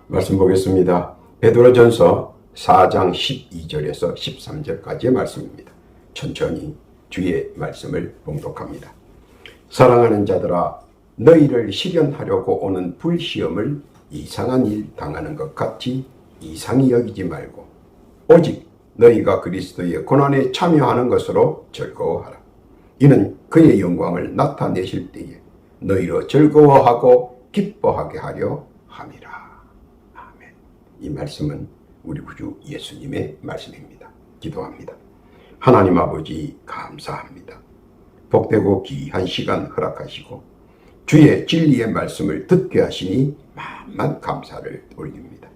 말씀 보겠습니다. 베드로전서 4장 12절에서 13절까지의 말씀입니다. 천천히 주의 말씀을 봉독합니다. 사랑하는 자들아, 너희를 시련하려고 오는 불시험을 이상한 일 당하는 것 같이 이상히 여기지 말고 오직 너희가 그리스도의 고난에 참여하는 것으로 즐거워하라. 이는 그의 영광을 나타내실 때에 너희로 즐거워하고 기뻐하게 하려 함이라. 아멘. 이 말씀은 우리 구주 예수님의 말씀입니다. 기도합니다. 하나님 아버지, 감사합니다. 복되고 귀한 시간 허락하시고 주의 진리의 말씀을 듣게 하시니 만만 감사를 올립니다.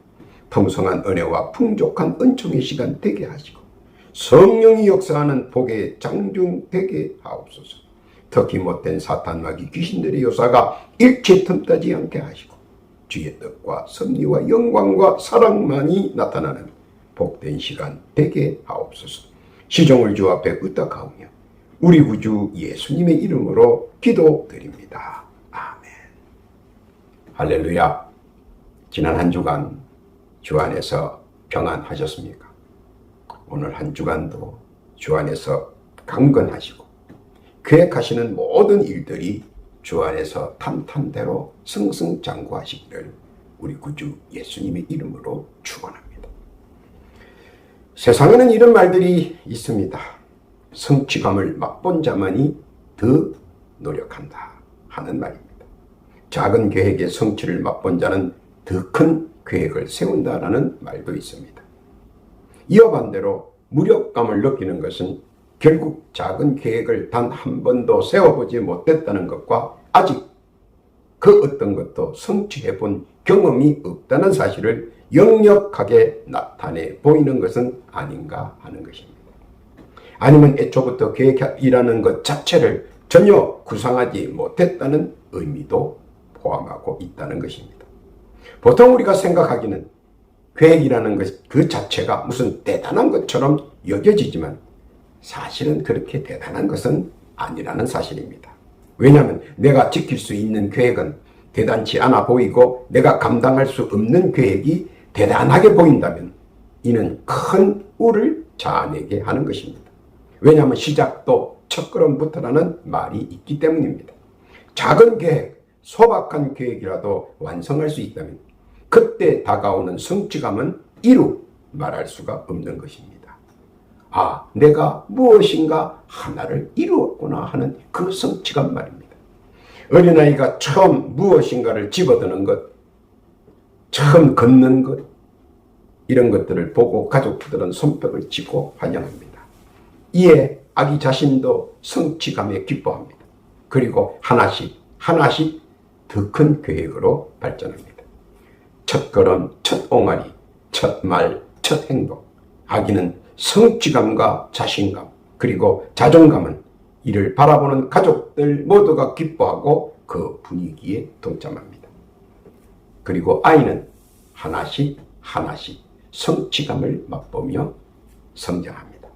풍성한 은혜와 풍족한 은총의 시간 되게 하시고 성령이 역사하는 복의 장중 되게 하옵소서. 특히 못된 사탄 마귀 귀신들의 요사가 일체 틈타지 않게 하시고 주의 뜻과 섭리와 영광과 사랑만이 나타나는 복된 시간 되게 하옵소서. 시종을 주 앞에 의탁하오며 우리 구주 예수님의 이름으로 기도드립니다. 아멘. 할렐루야. 지난 한 주간 주 안에서 평안하셨습니까? 오늘 한 주간도 주 안에서 강건하시고 계획하시는 모든 일들이 주 안에서 탄탄대로 승승장구하시기를 우리 구주 예수님의 이름으로 축원합니다. 세상에는 이런 말들이 있습니다. 성취감을 맛본 자만이 더 노력한다 하는 말입니다. 작은 계획의 성취를 맛본 자는 더 큰 계획을 세운다라는 말도 있습니다. 이와 반대로 무력감을 느끼는 것은 결국 작은 계획을 단 한 번도 세워보지 못했다는 것과 아직 그 어떤 것도 성취해 본 경험이 없다는 사실을 역력하게 나타내 보이는 것은 아닌가 하는 것입니다. 아니면 애초부터 계획이라는 것 자체를 전혀 구상하지 못했다는 의미도 포함하고 있다는 것입니다. 보통 우리가 생각하기는 계획이라는 것 그 자체가 무슨 대단한 것처럼 여겨지지만 사실은 그렇게 대단한 것은 아니라는 사실입니다. 왜냐하면 내가 지킬 수 있는 계획은 대단치 않아 보이고 내가 감당할 수 없는 계획이 대단하게 보인다면 이는 큰 우를 자아내게 하는 것입니다. 왜냐하면 시작도 첫걸음부터라는 말이 있기 때문입니다. 작은 계획, 소박한 계획이라도 완성할 수 있다면 그때 다가오는 성취감은 이루 말할 수가 없는 것입니다. 아, 내가 무엇인가 하나를 이루었구나 하는 그 성취감 말입니다. 어린아이가 처음 무엇인가를 집어드는 것, 처음 걷는 것, 이런 것들을 보고 가족들은 손뼉을 치고 환영합니다. 이에 아기 자신도 성취감에 기뻐합니다. 그리고 하나씩 더 큰 계획으로 발전합니다. 첫 걸음, 첫 옹알이, 첫 말, 첫 행동. 아기는 성취감과 자신감, 그리고 자존감은 이를 바라보는 가족들 모두가 기뻐하고 그 분위기에 동참합니다. 그리고 아이는 하나씩 성취감을 맛보며 성장합니다.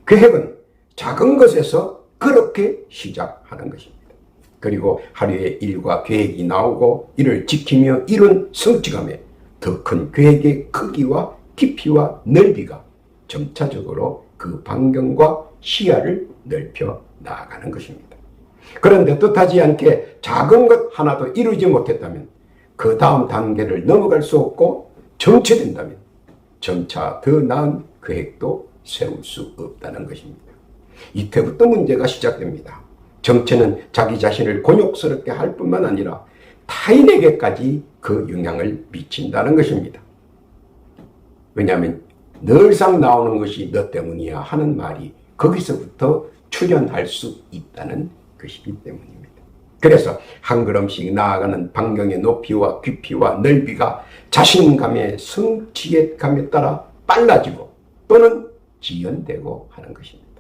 계획은 작은 것에서 그렇게 시작하는 것입니다. 그리고 하루의 일과 계획이 나오고 이를 지키며 이룬 성취감에 더 큰 계획의 크기와 깊이와 넓이가 점차적으로 그 반경과 시야를 넓혀 나아가는 것입니다. 그런데 뜻하지 않게 작은 것 하나도 이루지 못했다면 그 다음 단계를 넘어갈 수 없고 정체된다면 점차 더 나은 계획도 세울 수 없다는 것입니다. 이때부터 문제가 시작됩니다. 정체는 자기 자신을 곤욕스럽게 할 뿐만 아니라 타인에게까지 그 영향을 미친다는 것입니다. 왜냐하면 늘상 나오는 것이 너 때문이야 하는 말이 거기서부터 출현할 수 있다는 것이기 때문입니다. 그래서 한 걸음씩 나아가는 반경의 높이와 깊이와 넓이가 자신감의 성취감에 따라 빨라지고 또는 지연되고 하는 것입니다.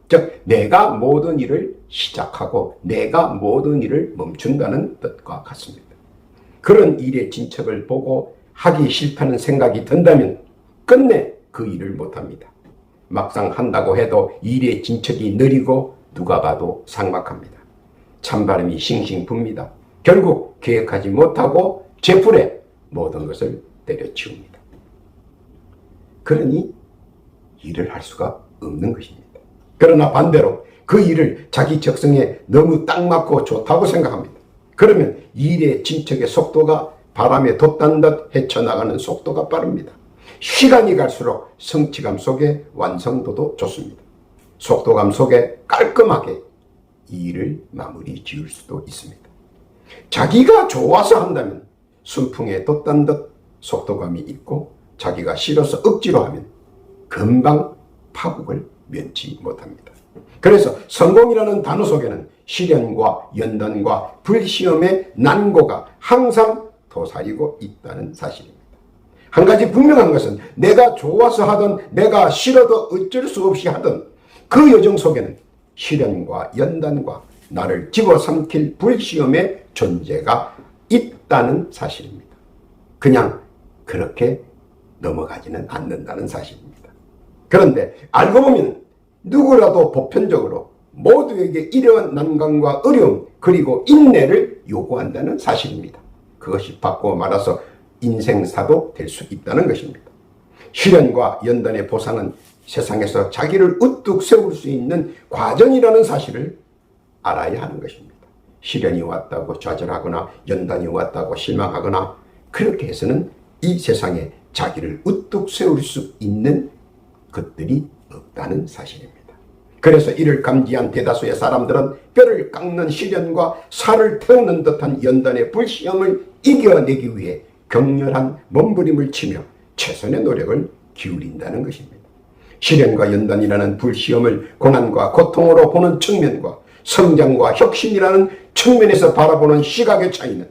즉 내가 모든 일을 시작하고 내가 모든 일을 멈춘다는 뜻과 같습니다. 그런 일의 진척을 보고 하기 싫다는 생각이 든다면 끝내 그 일을 못합니다. 막상 한다고 해도 일의 진척이 느리고 누가 봐도 삭막합니다. 찬바람이 싱싱 붑니다. 결국 계획하지 못하고 제풀에 모든 것을 때려치웁니다. 그러니 일을 할 수가 없는 것입니다. 그러나 반대로 그 일을 자기 적성에 너무 딱 맞고 좋다고 생각합니다. 그러면 일의 진척의 속도가 바람에 돛단 듯 헤쳐나가는 속도가 빠릅니다. 시간이 갈수록 성취감 속에 완성도도 좋습니다. 속도감 속에 깔끔하게 일을 마무리 지을 수도 있습니다. 자기가 좋아서 한다면 순풍에 돛단 듯 속도감이 있고, 자기가 싫어서 억지로 하면 금방 파국을 면치 못합니다. 그래서 성공이라는 단어 속에는 시련과 연단과 불시험의 난고가 항상 도사리고 있다는 사실입니다. 한 가지 분명한 것은 내가 좋아서 하든 내가 싫어도 어쩔 수 없이 하든 그 여정 속에는 시련과 연단과 나를 집어삼킬 불시험의 존재가 있다는 사실입니다. 그냥 그렇게 넘어가지는 않는다는 사실입니다. 그런데 알고 보면 누구라도 보편적으로 모두에게 이러한 난관과 어려움 그리고 인내를 요구한다는 사실입니다. 그것이 바꾸어 말해서 인생사도 될 수 있다는 것입니다. 시련과 연단의 보상은 세상에서 자기를 우뚝 세울 수 있는 과정이라는 사실을 알아야 하는 것입니다. 시련이 왔다고 좌절하거나 연단이 왔다고 실망하거나 그렇게 해서는 이 세상에 자기를 우뚝 세울 수 있는 것들이 없다는 사실입니다. 그래서 이를 감지한 대다수의 사람들은 뼈를 깎는 시련과 살을 태우는 듯한 연단의 불시험을 이겨내기 위해 격렬한 몸부림을 치며 최선의 노력을 기울인다는 것입니다. 시련과 연단이라는 불시험을 고난과 고통으로 보는 측면과 성장과 혁신이라는 측면에서 바라보는 시각의 차이는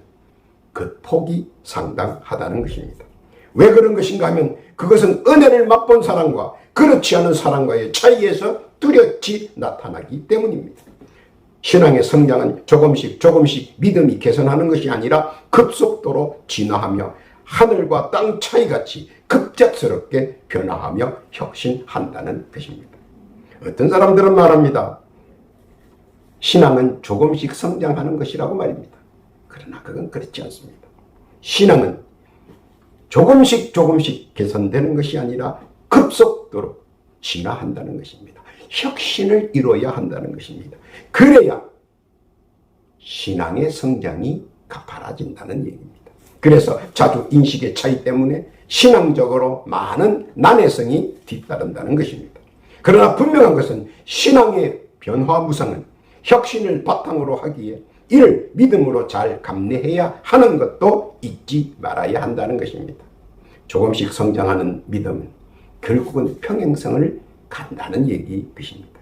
그 폭이 상당하다는 것입니다. 왜 그런 것인가 하면 그것은 은혜를 맛본 사람과 그렇지 않은 사람과의 차이에서 뚜렷이 나타나기 때문입니다. 신앙의 성장은 조금씩 믿음이 개선하는 것이 아니라 급속도로 진화하며 하늘과 땅 차이같이 급작스럽게 변화하며 혁신한다는 것입니다. 어떤 사람들은 말합니다. 신앙은 조금씩 성장하는 것이라고 말입니다. 그러나 그건 그렇지 않습니다. 신앙은 조금씩 개선되는 것이 아니라 급속도로 진화한다는 것입니다. 혁신을 이루어야 한다는 것입니다. 그래야 신앙의 성장이 가파라진다는 얘기입니다. 그래서 자주 인식의 차이 때문에 신앙적으로 많은 난해성이 뒤따른다는 것입니다. 그러나 분명한 것은 신앙의 변화무상은 혁신을 바탕으로 하기에 이를 믿음으로 잘 감내해야 하는 것도 잊지 말아야 한다는 것입니다. 조금씩 성장하는 믿음은 결국은 평행성을 간다는 것입니다.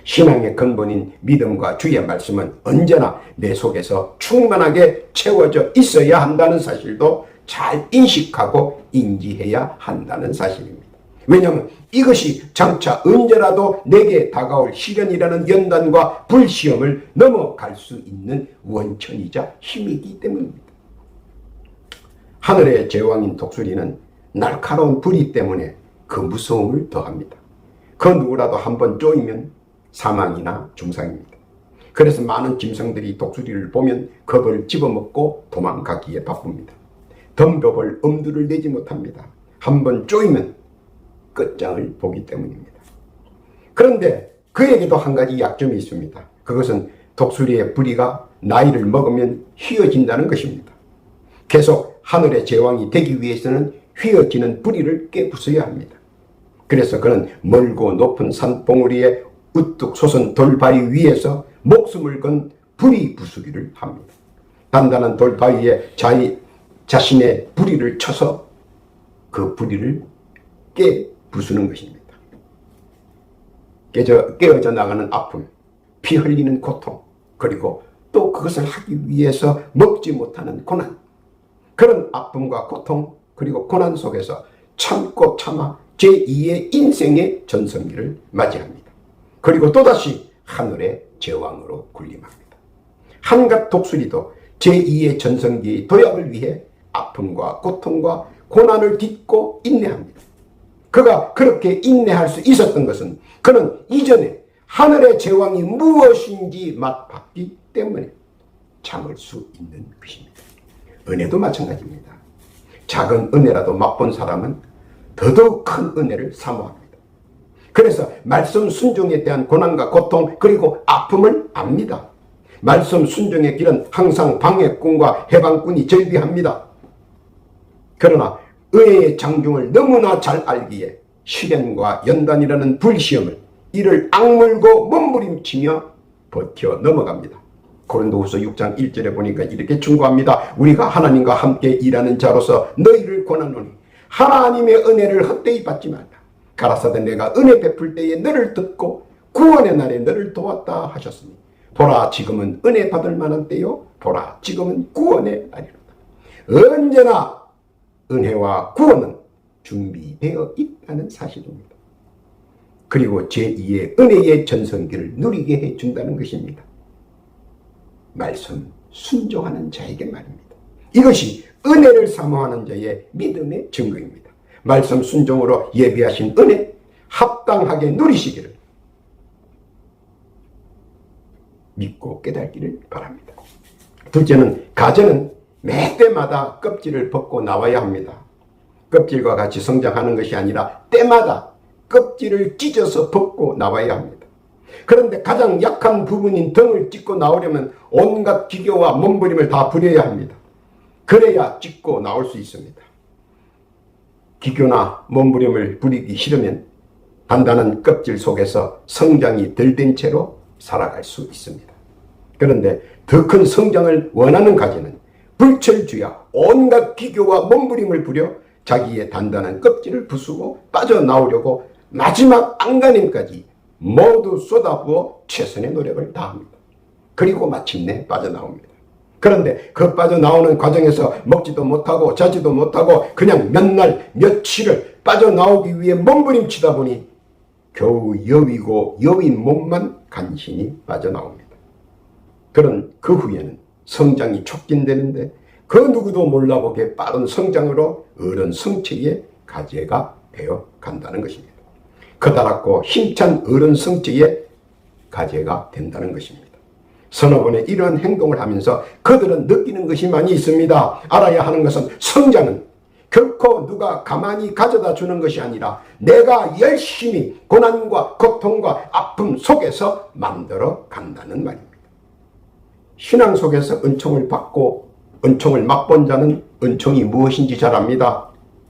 신앙의 근본인 믿음과 주의 말씀은 언제나 내 속에서 충만하게 채워져 있어야 한다는 사실도 잘 인식하고 인지해야 한다는 사실입니다. 왜냐하면 이것이 장차 언제라도 내게 다가올 시련이라는 연단과 불시험을 넘어갈 수 있는 원천이자 힘이기 때문입니다. 하늘의 제왕인 독수리는 날카로운 부리 때문에 그 무서움을 더합니다. 그 누구라도 한번 쪼이면 사망이나 중상입니다. 그래서 많은 짐승들이 독수리를 보면 겁을 집어먹고 도망가기에 바쁩니다. 덤벼볼 엄두를 내지 못합니다. 한번 쪼이면 끝장을 보기 때문입니다. 그런데 그에게도 한 가지 약점이 있습니다. 그것은 독수리의 부리가 나이를 먹으면 휘어진다는 것입니다. 계속 하늘의 제왕이 되기 위해서는 휘어지는 부리를 깨부숴야 합니다. 그래서 그는 멀고 높은 산봉우리에 우뚝 솟은 돌바위 위에서 목숨을 건 부리 부수기를 합니다. 단단한 돌바위에 자신의 부리를 쳐서 그 부리를 부수는 것입니다. 깨어져 나가는 아픔, 피 흘리는 고통, 그리고 또 그것을 하기 위해서 먹지 못하는 고난, 그런 아픔과 고통 그리고 고난 속에서 참고 참아 제2의 인생의 전성기를 맞이합니다. 그리고 또다시 하늘의 제왕으로 군림합니다. 한갓 독수리도 제2의 전성기의 도약을 위해 아픔과 고통과 고난을 딛고 인내합니다. 그가 그렇게 인내할 수 있었던 것은 그는 이전에 하늘의 제왕이 무엇인지 맛봤기 때문에 참을 수 있는 것입니다. 은혜도 마찬가지입니다. 작은 은혜라도 맛본 사람은 더더욱 큰 은혜를 사모합니다. 그래서 말씀 순종에 대한 고난과 고통 그리고 아픔을 압니다. 말씀 순종의 길은 항상 방해꾼과 해방꾼이 절비합니다. 그러나 의의 장중을 너무나 잘 알기에 시련과 연단이라는 불시험을 이를 악물고 몸부림치며 버텨 넘어갑니다. 고린도후서 6장 1절에 보니까 이렇게 충고합니다. 우리가 하나님과 함께 일하는 자로서 너희를 권하노니 하나님의 은혜를 헛되이 받지 말라. 가라사대 내가 은혜 베풀 때에 너를 듣고 구원의 날에 너를 도왔다 하셨으니 보라 지금은 은혜 받을 만한 때요 보라 지금은 구원의 날이로다. 언제나 은혜와 구원은 준비되어 있다는 사실입니다. 그리고 제2의 은혜의 전성기를 누리게 해준다는 것입니다. 말씀 순종하는 자에게 말입니다. 이것이 은혜를 사모하는 자의 믿음의 증거입니다. 말씀 순종으로 예비하신 은혜 합당하게 누리시기를 믿고 깨닫기를 바랍니다. 둘째는 가지는 매 때마다 껍질을 벗고 나와야 합니다. 껍질과 같이 성장하는 것이 아니라 때마다 껍질을 찢어서 벗고 나와야 합니다. 그런데 가장 약한 부분인 등을 찢고 나오려면 온갖 기교와 몸부림을 다 부려야 합니다. 그래야 찢고 나올 수 있습니다. 기교나 몸부림을 부리기 싫으면 단단한 껍질 속에서 성장이 덜 된 채로 살아갈 수 있습니다. 그런데 더 큰 성장을 원하는 가지는 불철주야 온갖 기교와 몸부림을 부려 자기의 단단한 껍질을 부수고 빠져나오려고 마지막 안간힘까지 모두 쏟아부어 최선의 노력을 다합니다. 그리고 마침내 빠져나옵니다. 그런데 그 빠져나오는 과정에서 먹지도 못하고 자지도 못하고 그냥 몇 날 며칠을 빠져나오기 위해 몸부림치다 보니 겨우 여위고 여윈 몸만 간신히 빠져나옵니다. 그런 그 후에는 성장이 촉진되는데 그 누구도 몰라보게 빠른 성장으로 어른 성체의 가지가 되어 간다는 것입니다. 커다랗고 힘찬 어른 성체의 가지가 된다는 것입니다. 서너 번의 이러한 행동을 하면서 그들은 느끼는 것이 많이 있습니다. 알아야 하는 것은 성장은 결코 누가 가만히 가져다 주는 것이 아니라 내가 열심히 고난과 고통과 아픔 속에서 만들어 간다는 말입니다. 신앙 속에서 은총을 받고 은총을 맛본 자는 은총이 무엇인지 잘 압니다.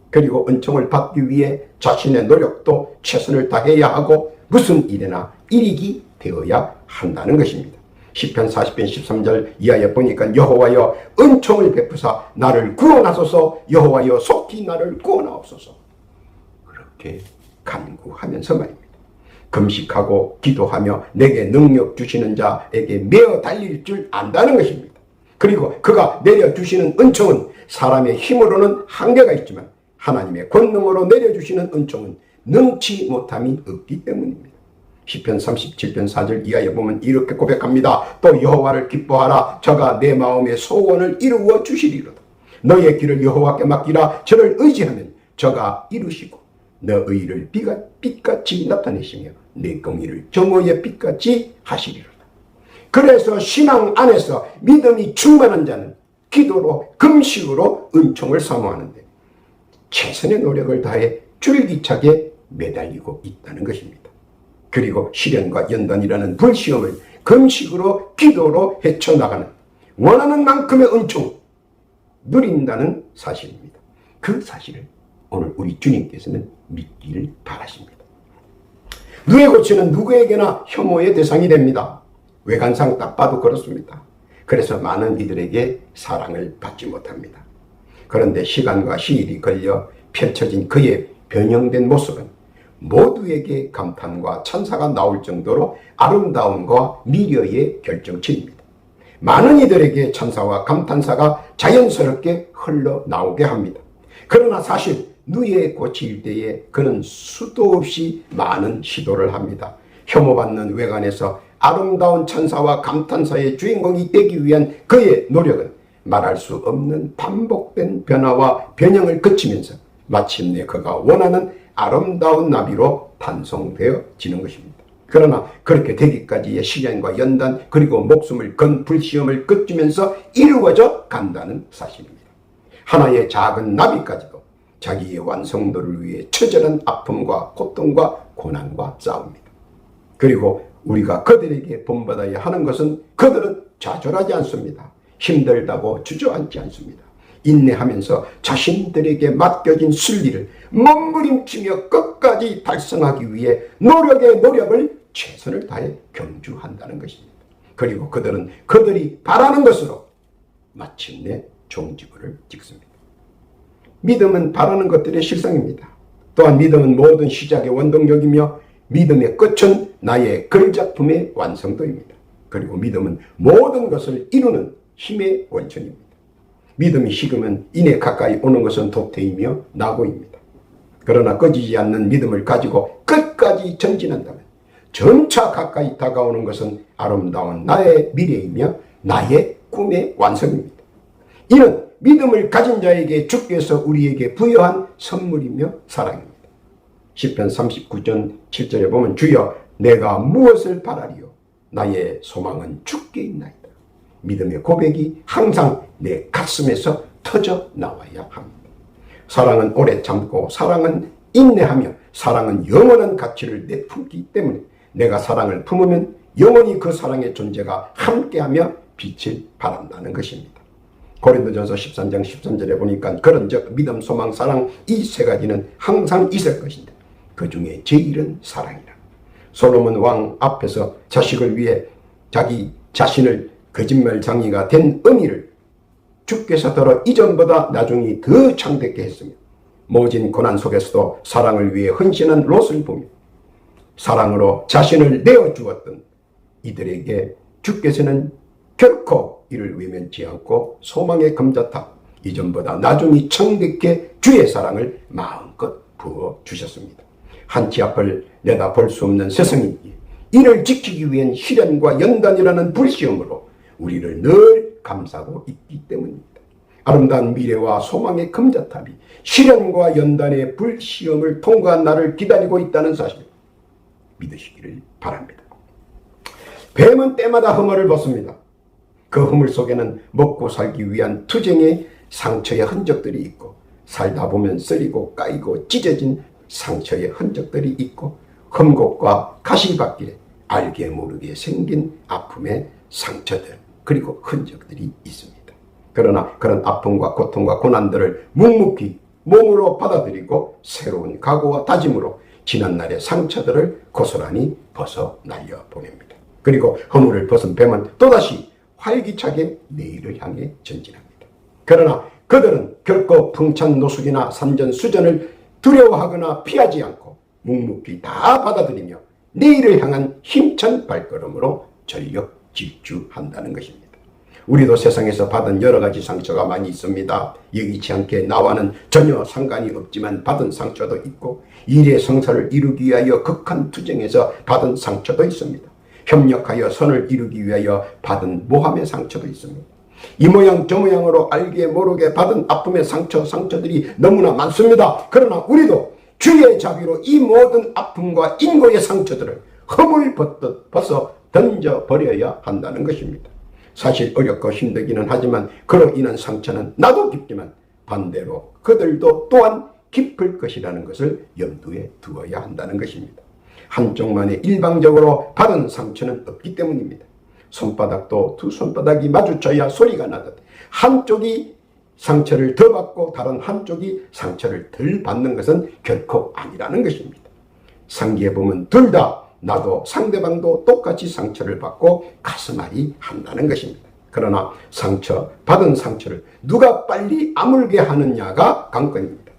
그리고 은총을 받기 위해 자신의 노력도 최선을 다해야 하고 무슨 일에나 일익이 되어야 한다는 것입니다. 시편 40편 13절 이하에 보니까 여호와여 은총을 베푸사 나를 구원하소서 여호와여 속히 나를 구원하옵소서 그렇게 간구하면서 말입니다. 금식하고 기도하며 내게 능력 주시는 자에게 메어 달릴 줄 안다는 것입니다. 그리고 그가 내려주시는 은총은 사람의 힘으로는 한계가 있지만 하나님의 권능으로 내려주시는 은총은 능치 못함이 없기 때문입니다. 시편 37편 4절 이하에 보면 이렇게 고백합니다. 또 여호와를 기뻐하라 저가 내 마음의 소원을 이루어 주시리로다. 너의 길을 여호와께 맡기라 저를 의지하면 저가 이루시고 너 의를 빛같이 나타내시며 내 공의를 정오의 빛같이 하시리로다. 그래서 신앙 안에서 믿음이 충만한 자는 기도로 금식으로 은총을 사모하는데 최선의 노력을 다해 줄기차게 매달리고 있다는 것입니다. 그리고 시련과 연단이라는 불시험을 금식으로 기도로 헤쳐나가는 원하는 만큼의 은총 누린다는 사실입니다. 그 사실을 오늘 우리 주님께서는 믿기를 바라십니다. 누에 고치는 누구에게나 혐오의 대상이 됩니다. 외관상 딱 봐도 그렇습니다. 그래서 많은 이들에게 사랑을 받지 못합니다. 그런데 시간과 시일이 걸려 펼쳐진 그의 변형된 모습은 모두에게 감탄과 찬사가 나올 정도로 아름다움과 미려의 결정체입니다. 많은 이들에게 찬사와 감탄사가 자연스럽게 흘러나오게 합니다. 그러나 사실 누에 고칠 때에 그는 수도 없이 많은 시도를 합니다. 혐오받는 외관에서 아름다운 찬사와 감탄사의 주인공이 되기 위한 그의 노력은 말할 수 없는 반복된 변화와 변형을 거치면서 마침내 그가 원하는 아름다운 나비로 탄성되어지는 것입니다. 그러나 그렇게 되기까지의 시련과 연단 그리고 목숨을 건 불시험을 거치면서 이루어져 간다는 사실입니다. 하나의 작은 나비까지도 자기의 완성도를 위해 처절한 아픔과 고통과 고난과 싸웁니다. 그리고 우리가 그들에게 본받아야 하는 것은 그들은 좌절하지 않습니다. 힘들다고 주저앉지 않습니다. 인내하면서 자신들에게 맡겨진 순리를 몸부림치며 끝까지 달성하기 위해 노력의 노력을 최선을 다해 경주한다는 것입니다. 그리고 그들은 그들이 바라는 것으로 마침내 종지부를 찍습니다. 믿음은 바라는 것들의 실상입니다. 또한 믿음은 모든 시작의 원동력이며 믿음의 끝은 나의 글작품의 완성도입니다. 그리고 믿음은 모든 것을 이루는 힘의 원천입니다. 믿음이 식으면 이내 가까이 오는 것은 도태이며 낙오입니다. 그러나 꺼지지 않는 믿음을 가지고 끝까지 전진한다면 점차 가까이 다가오는 것은 아름다운 나의 미래이며 나의 꿈의 완성입니다. 이는 믿음을 가진 자에게 주께서 우리에게 부여한 선물이며 사랑입니다. 시편 39편 7절에 보면 주여 내가 무엇을 바라리요 나의 소망은 주께 있나이다. 믿음의 고백이 항상 내 가슴에서 터져 나와야 합니다. 사랑은 오래 참고 사랑은 인내하며 사랑은 영원한 가치를 내품기 때문에 내가 사랑을 품으면 영원히 그 사랑의 존재가 함께하며 빛을 발한다는 것입니다. 고린도전서 13장 13절에 보니까 그런즉 믿음, 소망, 사랑 이 세 가지는 항상 있을 것인데 그 중에 제일은 사랑이라. 솔로몬 왕 앞에서 자식을 위해 자기 자신을 거짓말장이가 된 의미를 주께서 더러 이전보다 나중에 더 창대케 했으며 모진 고난 속에서도 사랑을 위해 헌신한 롯을 보며 사랑으로 자신을 내어주었던 이들에게 주께서는 결코 이를 외면치 않고 소망의 감자탑 이전보다 나중에 창대케 주의 사랑을 마음껏 부어주셨습니다. 한치 앞을 내다볼 수 없는 세상이기에 이를 지키기 위한 시련과 연단이라는 불시험으로 우리를 늘 감싸고 있기 때문입니다. 아름다운 미래와 소망의 금자탑이 시련과 연단의 불시험을 통과한 나를 기다리고 있다는 사실을 믿으시기를 바랍니다. 뱀은 때마다 허물을 벗습니다. 그 허물 속에는 먹고 살기 위한 투쟁의 상처의 흔적들이 있고 살다 보면 쓰리고 까이고 찢어진 상처의 흔적들이 있고 흠곡과 가시밭길에 알게 모르게 생긴 아픔의 상처들 그리고 흔적들이 있습니다. 그러나 그런 아픔과 고통과 고난들을 묵묵히 몸으로 받아들이고 새로운 각오와 다짐으로 지난날의 상처들을 고스란히 벗어 날려보냅니다. 그리고 허물을 벗은 뱀은 또다시 활기차게 내일을 향해 전진합니다. 그러나 그들은 결코 풍찬 노숙이나 산전수전을 두려워하거나 피하지 않고 묵묵히 다 받아들이며 내일을 향한 힘찬 발걸음으로 전력 질주한다는 것입니다. 우리도 세상에서 받은 여러 가지 상처가 많이 있습니다. 여기지 않게 나와는 전혀 상관이 없지만 받은 상처도 있고 일의 성사를 이루기 위하여 극한 투쟁에서 받은 상처도 있습니다. 협력하여 선을 이루기 위하여 받은 모함의 상처도 있습니다. 이 모양 저 모양으로 알게 모르게 받은 아픔의 상처들이 너무나 많습니다. 그러나 우리도 주의 자비로 이 모든 아픔과 인고의 상처들을 허물 벗어 던져버려야 한다는 것입니다. 사실 어렵고 힘들기는 하지만 그로 인한 상처는 나도 깊지만 반대로 그들도 또한 깊을 것이라는 것을 염두에 두어야 한다는 것입니다. 한쪽만에 일방적으로 받은 상처는 없기 때문입니다. 손바닥도 두 손바닥이 마주쳐야 소리가 나듯 한쪽이 상처를 더 받고 다른 한쪽이 상처를 덜 받는 것은 결코 아니라는 것입니다. 상기해 보면 둘 다 나도 상대방도 똑같이 상처를 받고 가슴앓이 한다는 것입니다. 그러나 받은 상처를 누가 빨리 아물게 하느냐가 관건입니다.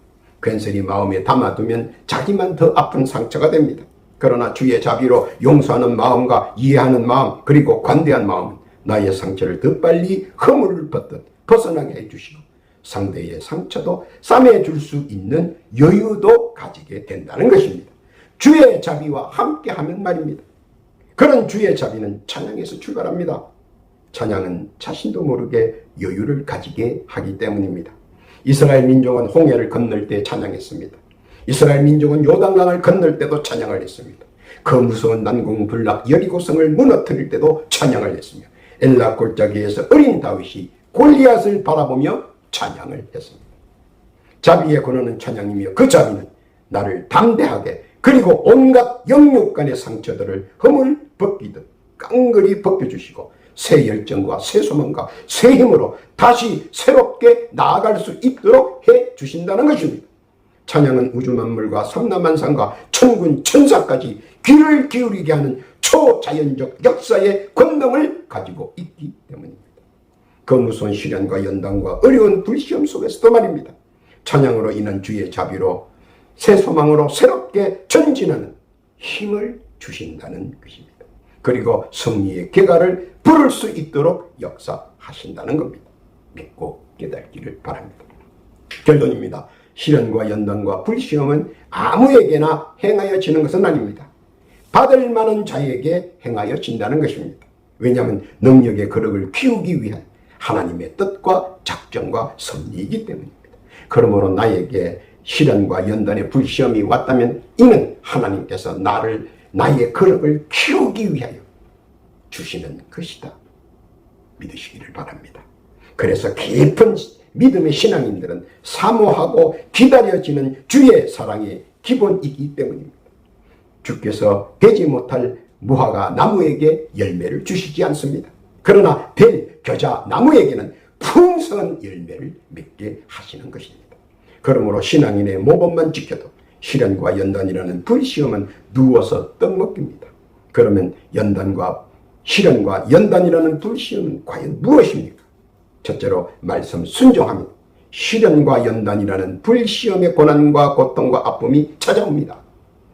괜스레 마음에 담아두면 자기만 더 아픈 상처가 됩니다. 그러나 주의 자비로 용서하는 마음과 이해하는 마음 그리고 관대한 마음은 나의 상처를 더 빨리 허물을 벗듯 벗어나게 해주시고 상대의 상처도 싸매줄 수 있는 여유도 가지게 된다는 것입니다. 주의 자비와 함께하면 말입니다. 그런 주의 자비는 찬양에서 출발합니다. 찬양은 자신도 모르게 여유를 가지게 하기 때문입니다. 이스라엘 민족은 홍해를 건널 때 찬양했습니다. 이스라엘 민족은 요단강을 건널 때도 찬양을 했습니다. 그 무서운 난공불락 여리고성을 무너뜨릴 때도 찬양을 했으며 엘라 골짜기에서 어린 다윗이 골리앗을 바라보며 찬양을 했습니다. 자비의 근원은 찬양이며 그 자비는 나를 담대하게 그리고 온갖 영육 간의 상처들을 허물 벗기듯 깡그리 벗겨주시고 새 열정과 새 소망과 새 힘으로 다시 새롭게 나아갈 수 있도록 해주신다는 것입니다. 찬양은 우주 만물과 삼라만상과 천군 천사까지 귀를 기울이게 하는 초자연적 역사의 권능을 가지고 있기 때문입니다. 그 무서운 시련과 연단과 어려운 불시험 속에서도 말입니다. 찬양으로 인한 주의 자비로 새 소망으로 새롭게 전진하는 힘을 주신다는 것입니다. 그리고 승리의 계가를 부를 수 있도록 역사하신다는 겁니다. 믿고 깨닫기를 바랍니다. 결론입니다. 시련과 연단과 불시험은 아무에게나 행하여지는 것은 아닙니다. 받을 만한 자에게 행하여진다는 것입니다. 왜냐하면 능력의 거룩을 키우기 위한 하나님의 뜻과 작정과 섭리이기 때문입니다. 그러므로 나에게 시련과 연단의 불시험이 왔다면 이는 하나님께서 나의 거룩을 키우기 위하여 주시는 것이다. 믿으시기를 바랍니다. 그래서 깊은 믿음의 신앙인들은 사모하고 기다려지는 주의 사랑의 기본이기 때문입니다. 주께서 되지 못할 무화과 나무에게 열매를 주시지 않습니다. 그러나 될 겨자 나무에게는 풍성한 열매를 맺게 하시는 것입니다. 그러므로 신앙인의 모범만 지켜도 시련과 연단이라는 불시험은 누워서 떡 먹깁니다. 그러면 시련과 연단이라는 불시험은 과연 무엇입니까? 첫째로 말씀 순종하면 시련과 연단이라는 불시험의 고난과 고통과 아픔이 찾아옵니다.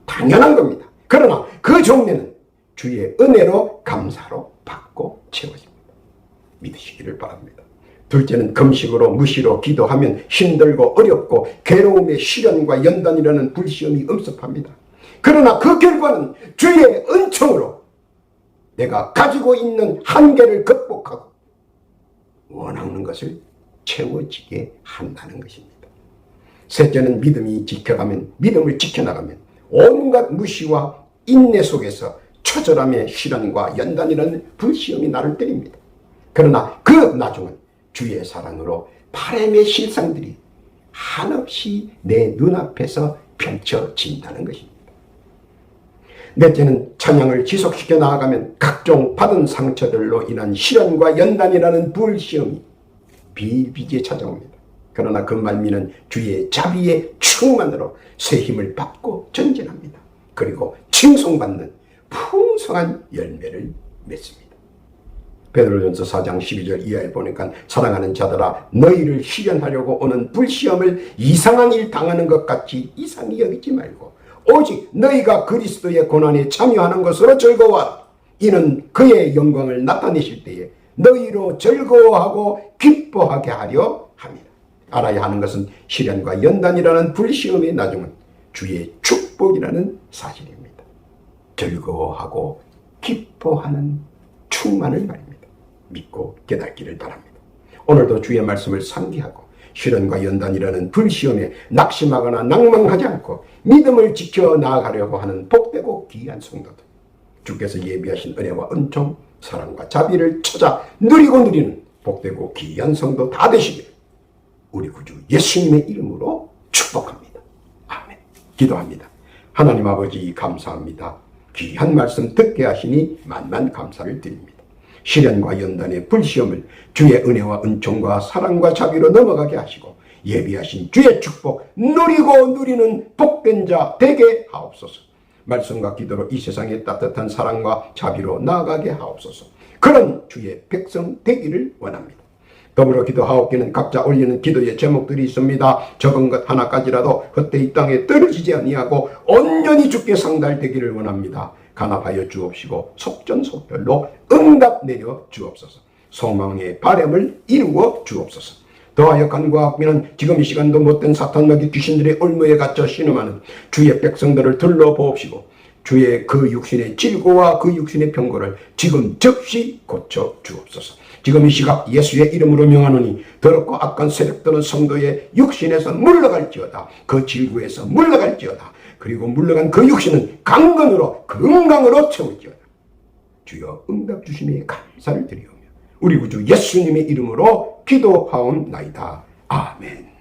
당연한 겁니다. 그러나 그 종례는 주의 은혜로 감사로 받고 채워집니다. 믿으시기를 바랍니다. 둘째는 금식으로 무시로 기도하면 힘들고 어렵고 괴로움의 시련과 연단이라는 불시험이 엄습합니다. 그러나 그 결과는 주의 은총으로 내가 가지고 있는 한계를 극복하고 원하는 것을 채워지게 한다는 것입니다. 셋째는 믿음을 지켜나가면 온갖 무시와 인내 속에서 처절함의 시련과 연단이라는 불시험이 나를 때립니다. 그러나 그 나중은 주의 사랑으로 바람의 실상들이 한없이 내 눈앞에서 펼쳐진다는 것입니다. 넷째는 찬양을 지속시켜 나아가면 각종 받은 상처들로 인한 시련과 연단이라는 불시험이 비일비재에 찾아옵니다. 그러나 그 말미는 주의 자비의 충만으로 새 힘을 받고 전진합니다. 그리고 칭송받는 풍성한 열매를 맺습니다. 베드로전서 4장 12절 이하에 보니까 사랑하는 자들아 너희를 시련하려고 오는 불시험을 이상한 일 당하는 것 같이 이상히 여기지 말고 오직 너희가 그리스도의 고난에 참여하는 것으로 즐거워하라. 이는 그의 영광을 나타내실 때에 너희로 즐거워하고 기뻐하게 하려 합니다. 알아야 하는 것은 시련과 연단이라는 불시험의 나중은 주의 축복이라는 사실입니다. 즐거워하고 기뻐하는 충만을 말입니다. 믿고 깨닫기를 바랍니다. 오늘도 주의 말씀을 상기하고 시련과 연단이라는 불시험에 낙심하거나 낭망하지 않고 믿음을 지켜 나아가려고 하는 복되고 귀한 성도들, 주께서 예비하신 은혜와 은총, 사랑과 자비를 찾아 누리고 누리는 복되고 귀한 성도 다 되시길 우리 구주 예수님의 이름으로 축복합니다. 아멘. 기도합니다. 하나님 아버지 감사합니다. 귀한 말씀 듣게 하시니 만만 감사를 드립니다. 시련과 연단의 불시험을 주의 은혜와 은총과 사랑과 자비로 넘어가게 하시고 예비하신 주의 축복 누리고 누리는 복된 자 되게 하옵소서. 말씀과 기도로 이 세상의 따뜻한 사랑과 자비로 나아가게 하옵소서. 그런 주의 백성 되기를 원합니다. 더불어 기도하옵기는 각자 올리는 기도의 제목들이 있습니다. 적은 것 하나까지라도 헛되이 땅에 떨어지지 아니하고 온전히 주께 상달되기를 원합니다. 간합하여 주옵시고 속전속결로 응답 내려 주옵소서. 소망의 바람을 이루어 주옵소서. 더하여 간과하기는 지금 이 시간도 못된 사탄 마귀 귀신들의 올무에 갇혀 신음하는 주의 백성들을 둘러보옵시고 주의 그 육신의 질고와 그 육신의 병고를 지금 즉시 고쳐 주옵소서. 지금 이 시각 예수의 이름으로 명하노니 더럽고 악한 세력들은 성도의 육신에서 물러갈지어다. 그 질고에서 물러갈지어다. 그리고 물러간 그 육신은 강건으로 건강으로 채울지어다. 주여 응답 주심에 감사를 드리오며 우리 구주 예수님의 이름으로 기도하옵나이다. 아멘.